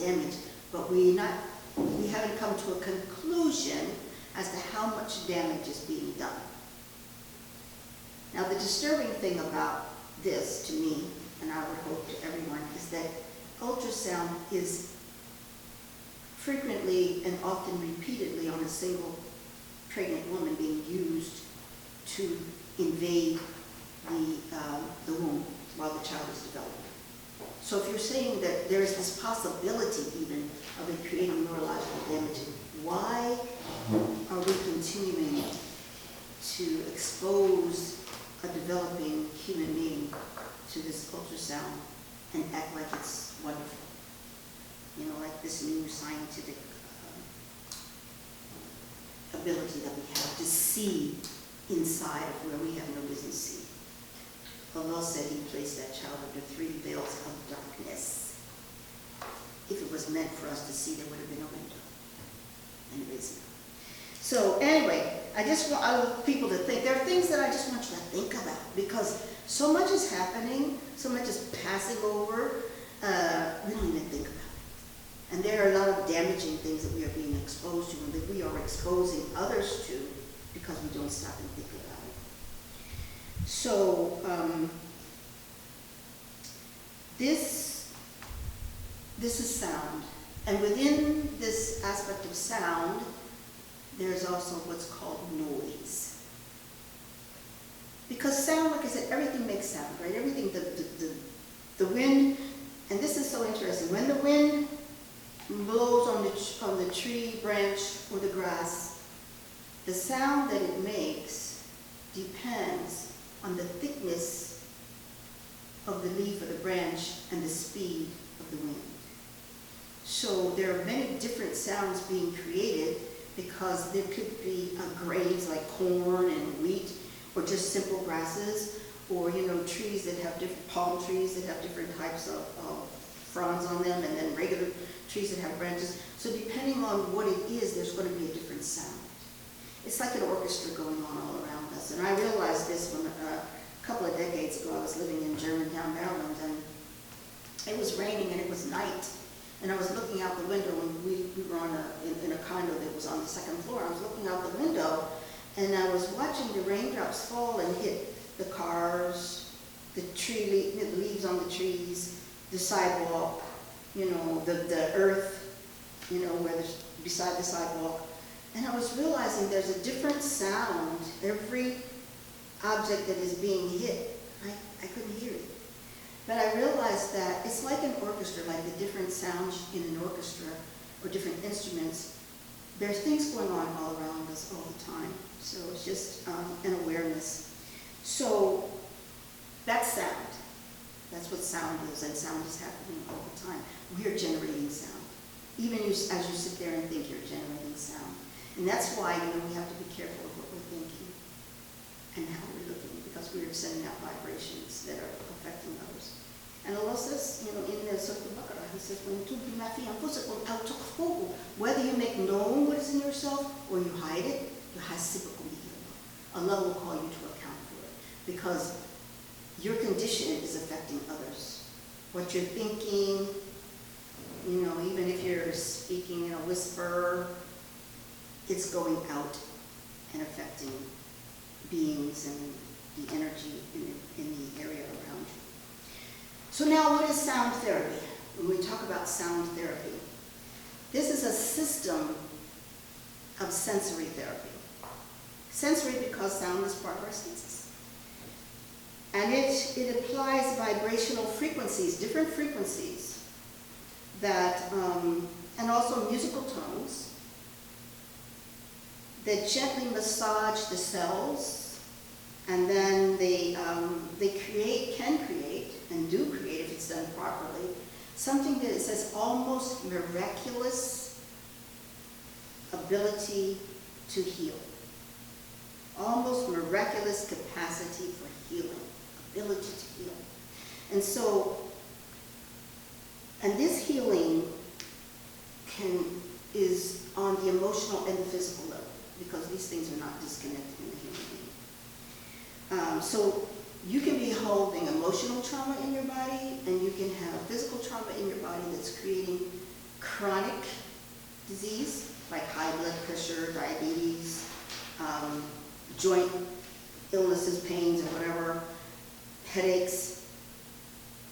damage, but we haven't come to a conclusion as to how much damage is being done. Now, the disturbing thing about this to me, and I would hope to everyone, is that ultrasound is frequently and often repeatedly on a single pregnant woman being used to invade the womb while the child is developing. So if you're saying that there is this possibility even of it creating neurological damage, why are we continuing to expose a developing human being to this ultrasound and act like it's wonderful? You know, like this new scientific ability that we have to see inside of where we have no business seeing. Allah said he placed that child under 3 veils of darkness. If it was meant for us to see, there would have been a window. And it isn't. So anyway, I just want other people to think. There are things that I just want you to think about, because so much is happening, so much is passing over, we don't even think about it. And there are a lot of damaging things that we are being exposed to and that we are exposing others to because we don't stop and think about it. So this is sound. And within this aspect of sound, there's also what's called noise. Because sound, like I said, everything makes sound, right? Everything, the wind, and this is so interesting. When the wind blows on the tree branch or the grass, the sound that it makes depends on the thickness of the leaf or the branch and the speed of the wind. So there are many different sounds being created because there could be grains like corn and wheat, or just simple grasses, or trees that have different palm trees that have different types of fronds on them, and then regular trees that have branches. So depending on what it is, there's going to be a different sound. It's like an orchestra going on all around us. And I realized this when a couple of decades ago I was living in Germantown, Maryland, and it was raining and it was night. And I was looking out the window, and we were in a condo that was on the 2nd floor. I was looking out the window, and I was watching the raindrops fall and hit the cars, the leaves on the trees, the sidewalk, the earth, where there's beside the sidewalk. And I was realizing there's a different sound. Every object that is being hit, I couldn't hear it. But I realized that it's like an orchestra, like the different sounds in an orchestra or different instruments. There's things going on all around us all the time. So it's just an awareness. So that's sound. That's what sound is, and sound is happening all the time. We are generating sound. Even as you sit there and think, you're generating sound. And that's why we have to be careful of what we're thinking and how we're looking, because we are sending out vibrations that are affecting others. And Allah says, in the Surah Al-Baqarah, He says, whether you make known what is in yourself or you hide it, Allah will call you to account for it, because your condition is affecting others. What you're thinking, even if you're speaking in a whisper, it's going out and affecting beings and the energy in the area around you. So now, what is sound therapy? When we talk about sound therapy, this is a system of sensory therapy. Sensory because sound is part of our senses. And it applies vibrational frequencies, different frequencies, that, and also musical tones, that gently massage the cells, and then they can create, and do create if it's done properly, something that it says almost miraculous ability to heal. Almost miraculous capacity for healing, ability to heal. And so, and this healing is on the emotional and the physical level, because these things are not disconnected in the human being. So you can be holding emotional trauma in your body, and you can have physical trauma in your body that's creating chronic disease, like high blood pressure, diabetes, joint illnesses, pains, or whatever, headaches.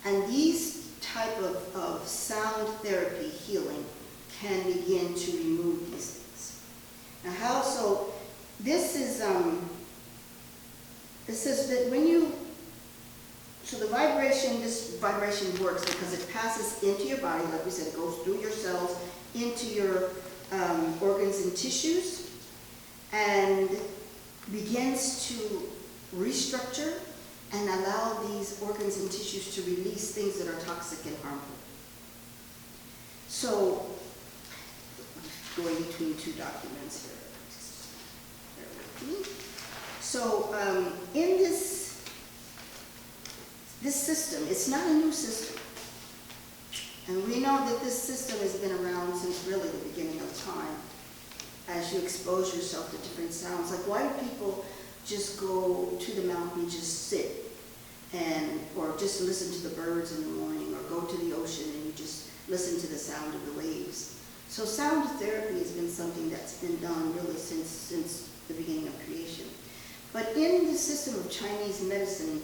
And these type of sound therapy healing can begin to remove these things. Now how, so this is, it says that when you, so the vibration, this vibration works because it passes into your body, like we said, it goes through your cells, into your organs and tissues, and begins to restructure and allow these organs and tissues to release things that are toxic and harmful. So, I'm going between two documents here. Bear with me. So, in this system, it's not a new system. And we know that this system has been around since really the beginning of time. As you expose yourself to different sounds, like why do people just go to the mountain and just sit or just listen to the birds in the morning, or go to the ocean and you just listen to the sound of the waves? So sound therapy has been something that's been done really since the beginning of creation. But in the system of Chinese medicine,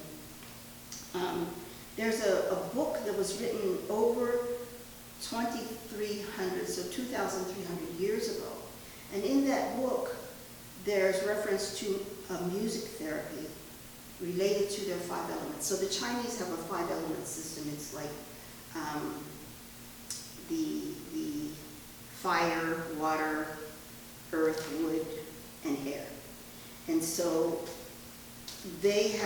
there's a book that was written over 2,300, so 2,300 years ago. And in that book, there's reference to a music therapy related to their 5 elements. So the Chinese have a 5-element system. It's like the fire, water, earth, wood, and air. And so they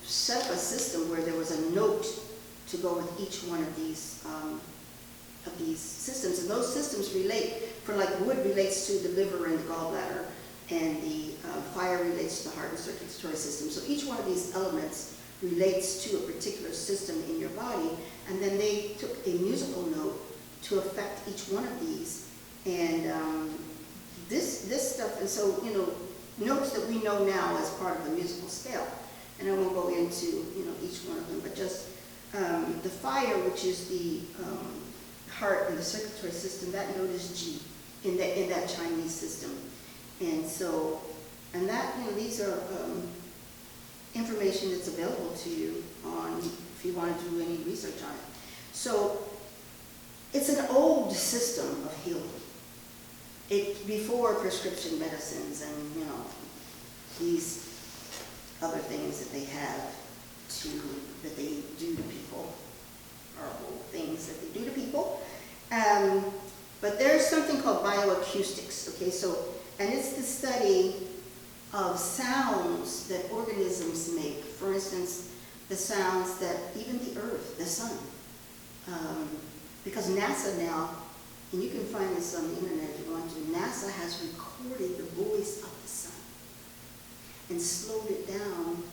set up a system where there was a note to go with each one of these systems. And those systems relate, for like wood relates to the liver and the gallbladder, and the fire relates to the heart and circulatory system. So each one of these elements relates to a particular system in your body, and then they took a musical note to affect each one of these. And this stuff, and so, you know, notes that we know now as part of the musical scale. And I won't go into, you know, each one of them, but just the fire, which is the heart and the circulatory system, that note is G in that Chinese system. And so, and that, you know, these are information that's available to you on, if you want to do any research on it. So, it's an old system of healing. Before prescription medicines and, you know, these other things that they have that they do to people, horrible things that they do to people. But there's something called bioacoustics, okay, so, and it's the study of sounds that organisms make. For instance, the sounds that even the earth, the sun, because NASA now, and you can find this on the internet if you want to, NASA has recorded the voice of the sun and slowed it down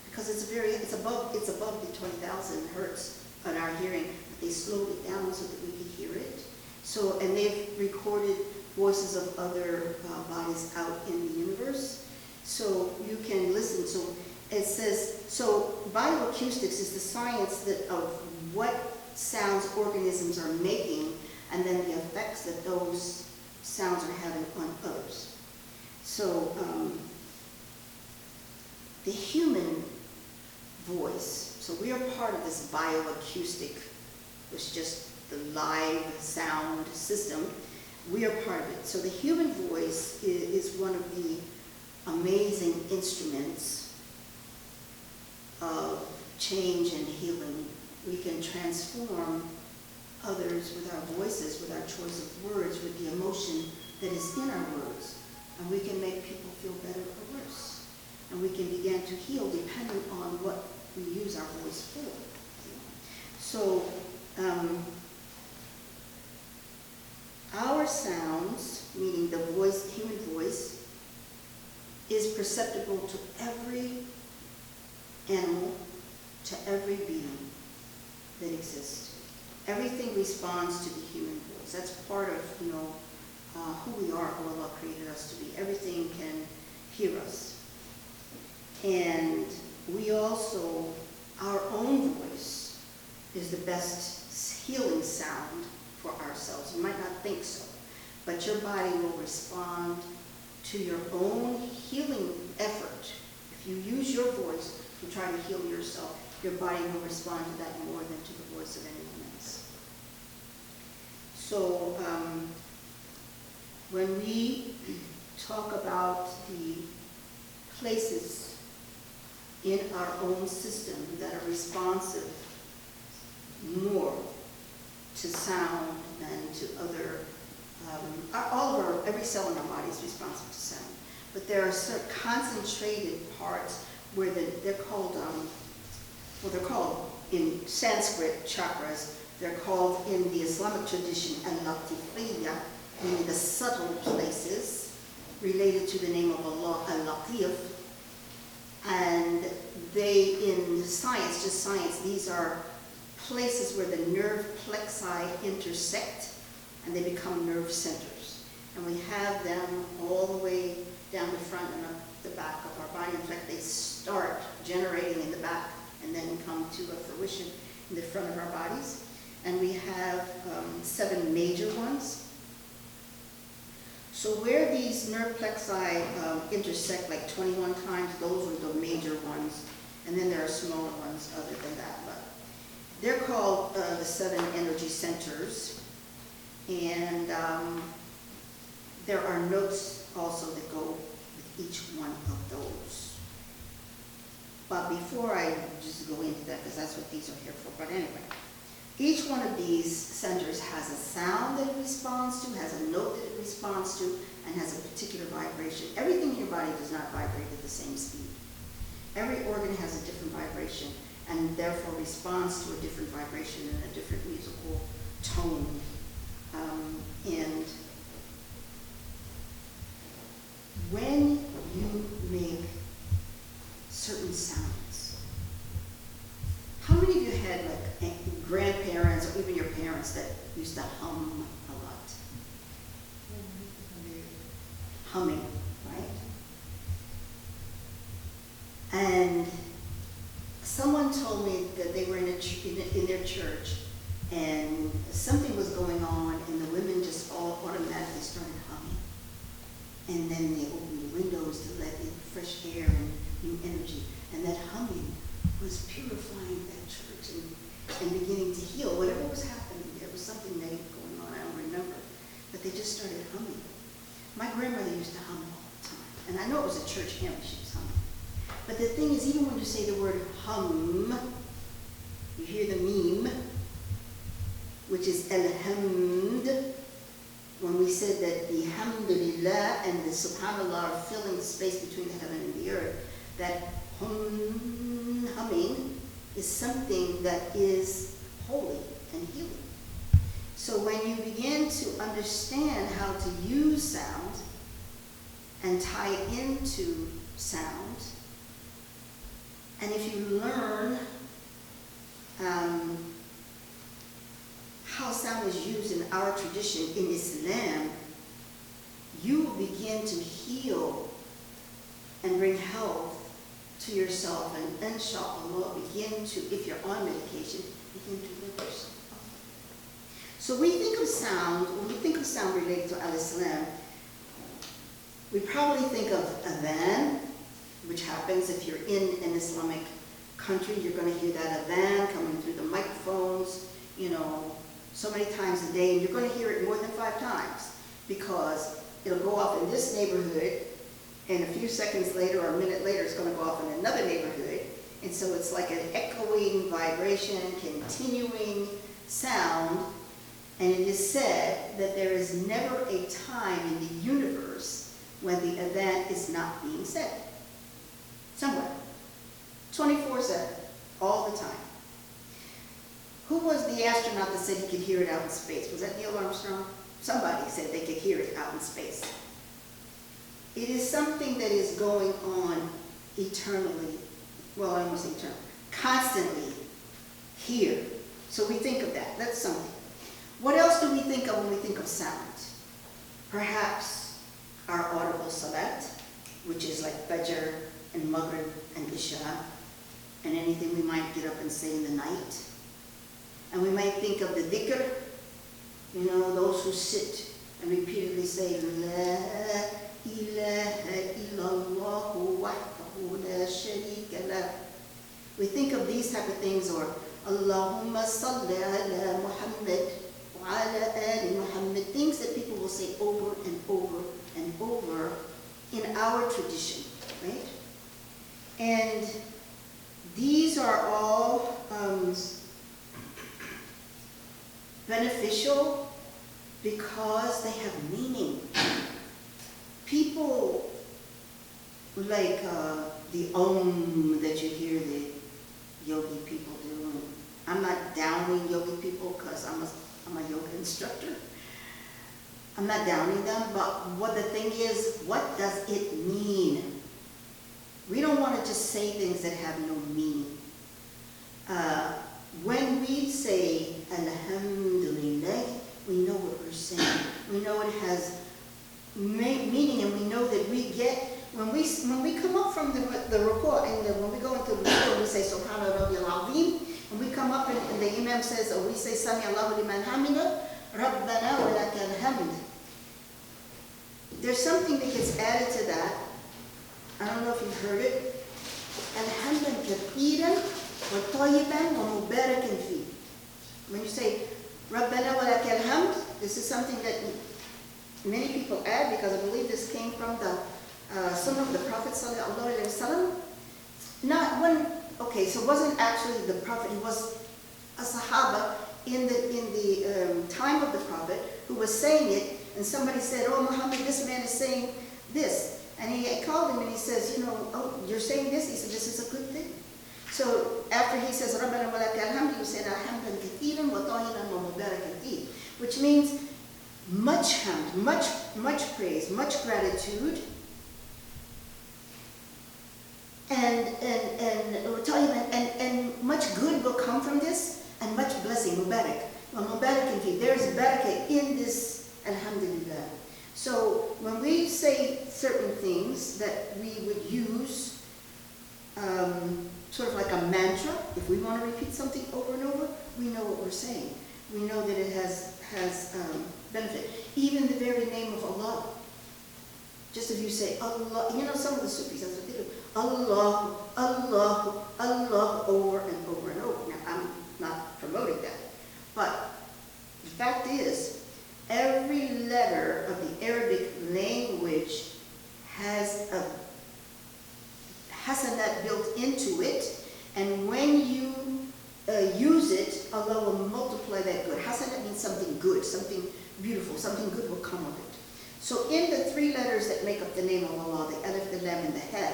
because it's above the 20,000 hertz on our hearing, but they slowed it down so that we could hear it. So, and they've recorded voices of other bodies out in the universe, so you can listen. So it says, so bioacoustics is the science of what sounds organisms are making, and then the effects that those sounds are having on others. So the human voice, so we are part of this bioacoustic, which is just the live sound system. We are part of it. So the human voice is one of the amazing instruments of change and healing. We can transform others with our voices, with our choice of words, with the emotion that is in our words. And we can make people feel better or worse. And we can begin to heal depending on what we use our voice for. So, our sounds, meaning the voice, human voice, is perceptible to every animal, to every being that exists. Everything responds to the human voice. That's part of, you know, who we are, who Allah created us to be. Everything can hear us. And we also, our own voice is the best healing sound for ourselves. thoughts. You might not think so, but your body will respond to your own healing effort. If you use your voice to try to heal yourself, your body will respond to that more than to the voice of anyone else. So when we talk about the places in our own system that are responsive more to sound than to other, every cell in our body is responsive to sound. But there are certain concentrated parts where they're called, they're called in Sanskrit chakras, they're called in the Islamic tradition al-latifiyya, meaning the subtle places related to the name of Allah, al-latif. And they, in science, just science, these are places where the nerve plexi intersect and they become nerve centers. And we have them all the way down the front and up the back of our body. In fact, they start generating in the back and then come to a fruition in the front of our bodies. And we have 7 major ones. So where these nerve plexi intersect like 21 times, those are the major ones. And then there are smaller ones other than that. But they're called the 7 energy centers. And there are notes also that go with each one of those. But before I just go into that, because that's what these are here for, but anyway. Each one of these centers has a sound that it responds to, has a note that it responds to, and has a particular vibration. Everything in your body does not vibrate at the same speed. Every organ has a different vibration and therefore responds to a different vibration and a different musical tone. And when you make certain sounds, how many of you had like grandparents or even your parents that used to hum a lot? Humming, right? And someone told me that they were in their church and something was going on and the women just all automatically started humming. And then they opened the windows to let in fresh air and new energy. And that humming was purifying that church and beginning to heal. Whatever was happening, there was something negative going on, I don't remember. But they just started humming. My grandmother used to hum all the time. And I know it was a church hymn she was humming. But the thing is, even when you say the word hum, you hear the meme, which is alhamd. When we said that the hamdulillah and the subhanallah are filling the space between the heaven and the earth, that humming is something that is holy and healing. So when you begin to understand how to use sound and tie it into sound, and if you learn how sound is used in our tradition in Islam, you will begin to heal and bring health to yourself, and inshallah begin to, if you're on medication, begin to live yourself. So we think of sound, when we think of sound related to al-Islam, we probably think of adhan, which happens if you're in an Islamic country. You're going to hear that adhan coming through the microphones, so many times a day, and you're going to hear it more than 5 times because it'll go off in this neighborhood, and a few seconds later or a minute later it's going to go off in another neighborhood. And so it's like an echoing vibration, continuing sound. And it is said that there is never a time in the universe when the adhan is not being said. Somewhere. 24/7. All the time. Who was the astronaut that said he could hear it out in space? Was that Neil Armstrong? Somebody said they could hear it out in space. It is something that is going on eternally. Well, I almost say eternally. Constantly here. So we think of that. That's something. What else do we think of when we think of sound? Perhaps our audible salat, which is like Fajr and Maghrib and Isha, and anything we might get up and say in the night. And we might think of the dhikr, You know, those who sit and repeatedly say, La ilaha illallah wahdahu la sharika lah. We think of these type of things, or Allahumma salli ala Muhammad wa ala ali Muhammad, things that people will say over and over and over in our tradition, right? And these are all beneficial because they have meaning. People like the that you hear the yogi people do. I'm not downing yogi people because I'm a yoga instructor. I'm not downing them, but what the thing is, what does it mean? We don't want to just say things that have no meaning. When we say Alhamdulillah, we know what we're saying. We know it has meaning, and we know that we get, when we come up from the ruku', and when we go into the ruku', we say Subhana Rabbiyal Azim, and we come up and the Imam says, or we say Sami Allahu liman hamida, Rabbana wa lakal hamd. There's something that gets added to that. I don't know if you've heard it. Alhamdan kathiran wa tayyiban wa mubarakan fi. When you say Rabbana wa lakal hamd, this is something that many people add, because I believe this came from the Sunnah of the Prophet sallallahu alaihi wasallam. Not when, okay, so it wasn't actually the Prophet, it was a Sahaba in the time of the Prophet who was saying it, and somebody said, oh Muhammad, this man is saying this. And he called him and he says, you know, oh, you're saying this? He said, this is a good thing. So after he says, Rabbana wa lakal hamd, he said, Alhamdan kathiran wa tahiran wa mubarakan fi, which means much hamd, much praise, much gratitude, and much good will come from this, and much blessing, mubarak. Well, mubarakan fi, there's barakah in this, alhamdulillah. So when we say certain things that we would use, sort of like a mantra, if we want to repeat something over and over, we know what we're saying. We know that it has benefit. Even the very name of Allah. Just if you say Allah, you know, some of the Sufis, that's what they do. Allah, Allah, Allah, over and over and over. Now, I'm not promoting that. But the fact is, every letter of the Arabic language has a hasanat built into it, and when you use it, Allah will multiply that good. Hasanat means something good, something beautiful, something good will come of it. So in the three letters that make up the name of Allah, the alif, the lam, and the ha,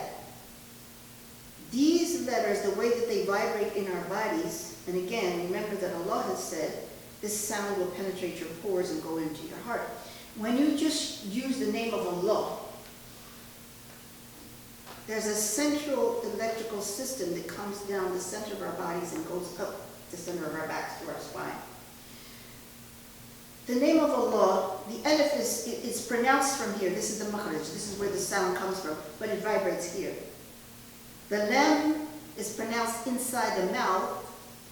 these letters, the way that they vibrate in our bodies, and again, remember that Allah has said, this sound will penetrate your pores and go into your heart. When you just use the name of Allah, there's a central electrical system that comes down the center of our bodies and goes up the center of our backs to our spine. The name of Allah, the alif is pronounced from here. This is the makhraj. This is where the sound comes from, but it vibrates here. The lam is pronounced inside the mouth,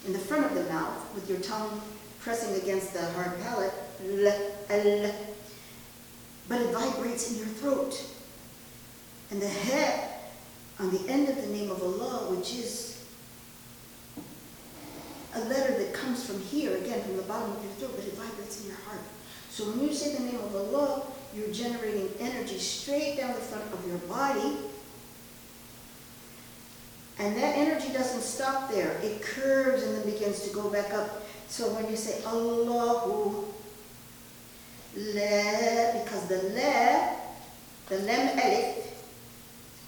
in the front of the mouth, with your tongue pressing against the hard palate, but it vibrates in your throat. And the ha on the end of the name of Allah, which is a letter that comes from here, again from the bottom of your throat, but it vibrates in your heart. So when you say the name of Allah, you're generating energy straight down the front of your body, and that energy doesn't stop there. It curves and then begins to go back up. So when you say Allahu, La, because the Lam Alif,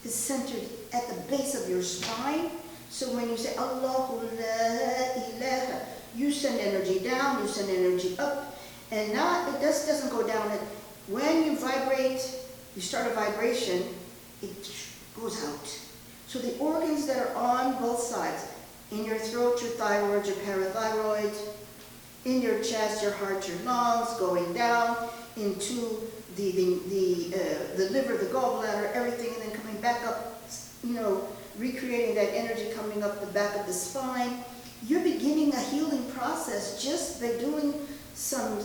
is centered at the base of your spine. So when you say Allahu La ilaha, you send energy down, you send energy up, and not, it just doesn't go down. When you vibrate, you start a vibration, it goes out. So the organs that are on both sides, in your throat, your thyroid, your parathyroid, in your chest, your heart, your lungs, going down into the liver, the gallbladder, everything, and then coming back up, you know, recreating that energy coming up the back of the spine. You're beginning a healing process just by doing some